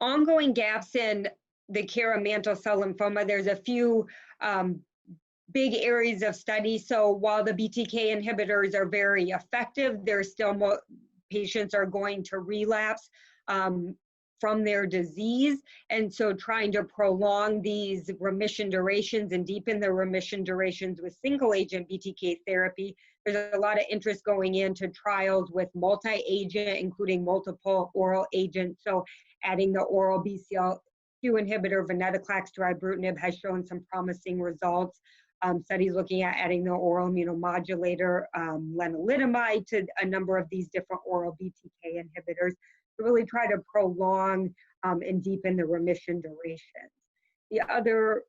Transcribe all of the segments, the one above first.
ongoing gaps in the care of mantle cell lymphoma. There's a few big areas of study. So while the BTK inhibitors are very effective, there's still more patients are going to relapse from their disease. And so trying to prolong these remission durations and deepen the remission durations with single agent BTK therapy, there's a lot of interest going into trials with multi-agent, including multiple oral agents. So adding the oral BCL2 inhibitor, venetoclax to ibrutinib, has shown some promising results. Studies looking at adding the oral immunomodulator, lenalidomide, to a number of these different oral BTK inhibitors to really try to prolong and deepen the remission durations. The other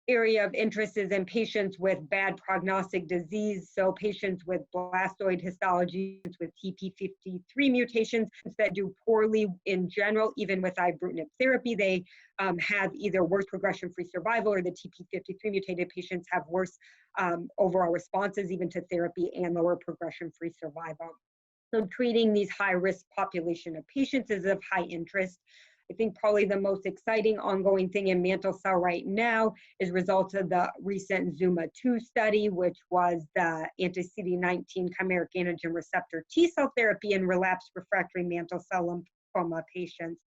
area of interest is in patients with bad prognostic disease, so patients with blastoid histology, with TP53 mutations that do poorly in general, even with ibrutinib therapy. They have either worse progression-free survival, or the TP53 mutated patients have worse overall responses even to therapy and lower progression-free survival. So treating these high-risk population of patients is of high interest. I think probably the most exciting ongoing thing in mantle cell right now is results of the recent ZUMA-2 study, which was the anti-CD19 chimeric antigen receptor T-cell therapy in relapsed refractory mantle cell lymphoma patients.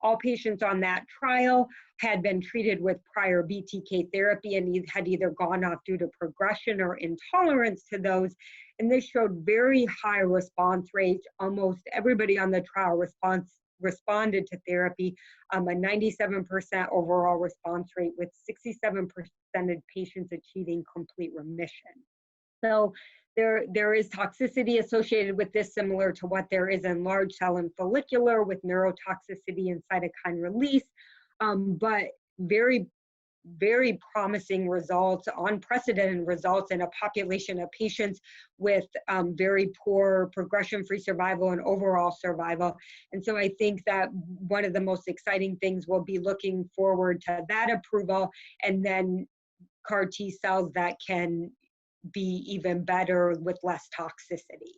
All patients on that trial had been treated with prior BTK therapy and had either gone off due to progression or intolerance to those. And this showed very high response rates. Almost everybody on the trial responded to therapy, a 97% overall response rate, with 67% of patients achieving complete remission. So there is toxicity associated with this, similar to what there is in large cell and follicular, with neurotoxicity and cytokine release, but very, very promising results, unprecedented results in a population of patients with very poor progression-free survival and overall survival. And so I think that one of the most exciting things will be looking forward to that approval, and then CAR T cells that can be even better with less toxicity.